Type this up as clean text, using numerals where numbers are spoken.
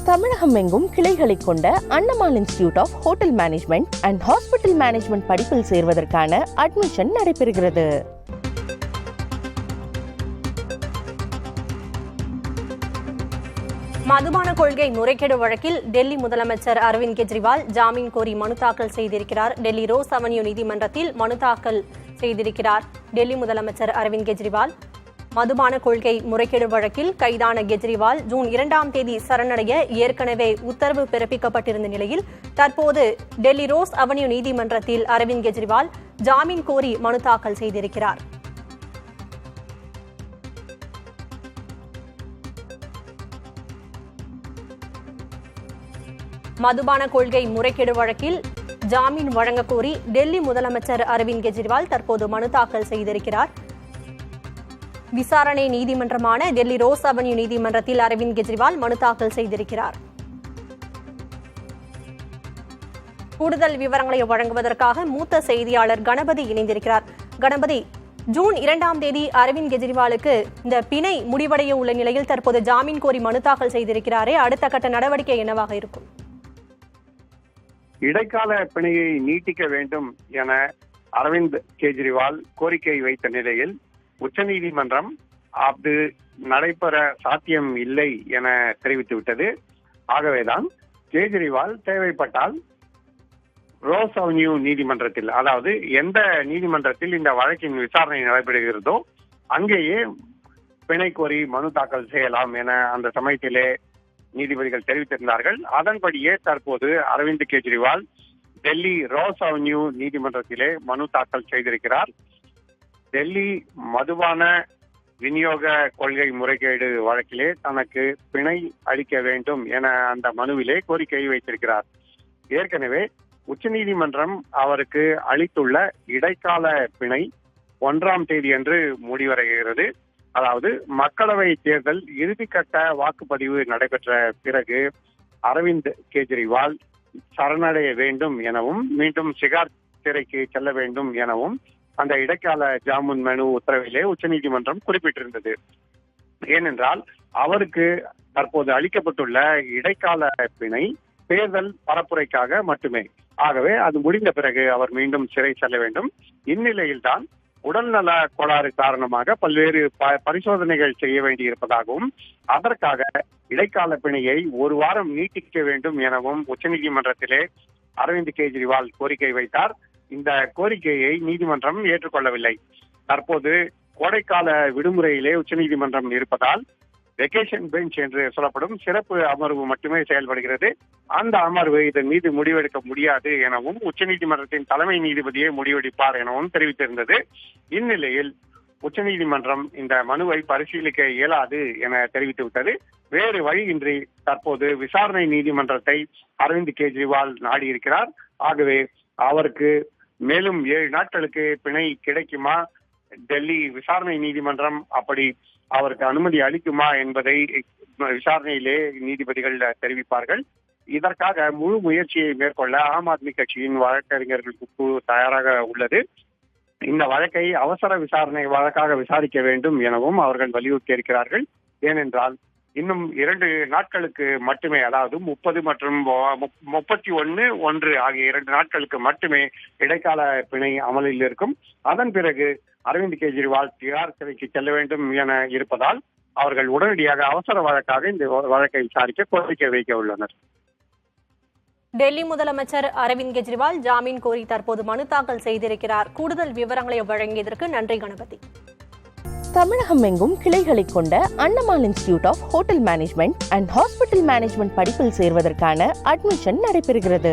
தமிழகம் எங்கும் கிளைகளை கொண்ட Annamal institute of hotel management and hospital management படிப்பில் சேர்வதற்கான அட்மிஷன் நடைபெறுகிறது. மதுபான கொள்கை முறைகேடு வழக்கில் டெல்லி முதலமைச்சர் அரவிந்த் கெஜ்ரிவால் ஜாமீன் கோரி மனு தாக்கல் செய்திருக்கிறார். டெல்லி ரோஸ் அவென்யூ நீதிமன்றத்தில் மனு தாக்கல் செய்திருக்கிறார். டெல்லி முதலமைச்சர் அரவிந்த் கெஜ்ரிவால் மதுபான கொள்கை முறைகேடு வழக்கில் கைதான கெஜ்ரிவால் ஜூன் 2ஆம் தேதி சரணடைய ஏற்கனவே உத்தரவு பிறப்பிக்கப்பட்டிருந்த நிலையில் தற்போது டெல்லி ரோஸ் அவென்யூ நீதிமன்றத்தில் அரவிந்த் கெஜ்ரிவால் ஜாமீன் கோரி மனு தாக்கல் செய்திருக்கிறார். மதுபான கொள்கை முறைகேடு வழக்கில் ஜாமீன் வழங்கக் கோரி டெல்லி முதலமைச்சர் அரவிந்த் கெஜ்ரிவால் தற்போது மனு தாக்கல் செய்திருக்கிறார். விசாரணை நீதிமன்றமான டெல்லி ரோஸ் அவென்யூ நீதிமன்றத்தில் அரவிந்த் கெஜ்ரிவால் மனு தாக்கல் செய்திருக்கிறார். கூடுதல் விவரங்களை வழங்குவதற்காக மூத்த செய்தியாளர் கணபதி இணைந்திருக்கிறார். கணபதி, ஜூன் 2ஆம் தேதி அரவிந்த் கெஜ்ரிவாலுக்கு இந்த பிணை முடிவடைய உள்ள நிலையில் தற்போது ஜாமீன் கோரி மனு தாக்கல் செய்திருக்கிறாரே, அடுத்த கட்ட நடவடிக்கை என்னவாக இருக்கும்? இடைக்கால பிணையை நீட்டிக்க வேண்டும் என அரவிந்த் கெஜ்ரிவால் கோரிக்கை வைத்த நிலையில் உச்சநீதிமன்றம் அது நடைபெற சாத்தியம் இல்லை என தெரிவித்துவிட்டது. ஆகவேதான் கெஜ்ரிவால் தேவைப்பட்டால் ரோஸ் அவென்யூ நீதிமன்றத்தில், அதாவது எந்த நீதிமன்றத்தில் இந்த வழக்கின் விசாரணை நடைபெறுகிறதோ அங்கேயே பிணை கோரி மனு தாக்கல் செய்யலாம் என அந்த சமயத்திலே நீதிபதிகள் தெரிவித்திருந்தார்கள். அதன்படியே தற்போது அரவிந்த் கெஜ்ரிவால் டெல்லி ரோஸ் அவென்யூ நீதிமன்றத்திலே மனு தாக்கல் செய்திருக்கிறார். டெல்லி மதுபான விநியோக கொள்கை முறைகேடு வழக்கிலே தனக்கு பிணை அளிக்க வேண்டும் என அந்த மனுவிலே கோரிக்கை வைத்திருக்கிறார். ஏற்கனவே உச்சநீதிமன்றம் அவருக்கு அளித்துள்ள இடைக்கால பிணை 1ஆம் தேதி அன்று முடிவடைகிறது. அதாவது மக்களவை தேர்தல் இறுதிக்கட்ட வாக்குப்பதிவு நடைபெற்ற பிறகு அரவிந்த் கெஜ்ரிவால் சரணடைய வேண்டும் எனவும் மீண்டும் சிகார் சிறைக்கு செல்ல வேண்டும் எனவும் அந்த இடைக்கால ஜாமீன் மனு உத்தரவிலே உச்சநீதிமன்றம் குறிப்பிட்டிருந்தது. ஏனென்றால் அவருக்கு தற்போது அளிக்கப்பட்டுள்ள இடைக்கால பிணை தேர்தல் பரப்புரைக்காக மட்டுமே. ஆகவே அது முடிந்த பிறகு அவர் மீண்டும் சிறை செல்ல வேண்டும். இந்நிலையில்தான் உடல்நல கோளாறு காரணமாக பல்வேறு பரிசோதனைகள் செய்ய வேண்டியிருப்பதாகவும் அதற்காக இடைக்கால பிணையை 1 வாரம் நீட்டிக்க வேண்டும் எனவும் உச்சநீதிமன்றத்திலே அரவிந்த் கெஜ்ரிவால் கோரிக்கை வைத்தார். இந்த கோரிக்கையை நீதிமன்றம் ஏற்றுக்கொள்ளவில்லை. தற்போது கோடைக்கால விடுமுறையிலே உச்சநீதிமன்றம் இருப்பதால் வெகேஷன் பெஞ்ச் என்று சொல்லப்படும் சிறப்பு அமர்வு மட்டுமே செயல்படுகிறது. அந்த அமர்வு இதன் மீது முடிவெடுக்க முடியாது எனவும் உச்சநீதிமன்றத்தின் தலைமை நீதிபதியே முடிவெடுப்பார் எனவும் தெரிவித்திருந்தது. இந்நிலையில் உச்சநீதிமன்றம் இந்த மனுவை பரிசீலிக்க இயலாது என தெரிவித்துவிட்டது. வேறு வழியின்றி தற்போது விசாரணை நீதிமன்றத்தை அரவிந்த் கெஜ்ரிவால் நாடியிருக்கிறார். ஆகவே அவருக்கு மேலும் 7 நாட்களுக்கு பிணை கிடைக்குமா, டெல்லி விசாரணை நீதிமன்றம் அப்படி அவருக்கு அனுமதி அளிக்குமா என்பதை விசாரணையிலே நீதிபதிகள் தெரிவிப்பார்கள். இதற்காக முழு முயற்சியை மேற்கொள்ள ஆம் ஆத்மி கட்சியின் வழக்கறிஞர்கள் குழு தயாராக உள்ளது. இந்த வழக்கை அவசர விசாரணை வழக்காக விசாரிக்க வேண்டும் எனவும் அவர்கள் வலியுறுத்தி இருக்கிறார்கள். ஏனென்றால் இன்னும் 2 நாட்களுக்கு மட்டுமே, அதாவது 30 மற்றும் 31 ஆகிய 2 நாட்களுக்கு மட்டுமே இடைக்கால பிணை அமலில் இருக்கும். அதன் பிறகு அரவிந்த் கெஜ்ரிவால் திகார் சிறைக்கு செல்ல வேண்டும் என இருப்பதால் அவர்கள் உடனடியாக அவசர வழக்காக இந்த வழக்கை விசாரிக்க கோரிக்கை வைக்க உள்ளனர். டெல்லி முதலமைச்சர் அரவிந்த் கெஜ்ரிவால் ஜாமீன் கோரி தற்போது மனு தாக்கல் செய்திருக்கிறார். கூடுதல் விவரங்களை வழங்கியதற்கு நன்றி கணபதி. தமிழகம் எங்கும் கிளைகளை கொண்ட Annamal institute of hotel management and hospital management படிப்பில் சேர்வதற்கான அட்மிஷன் நடைபெறுகிறது.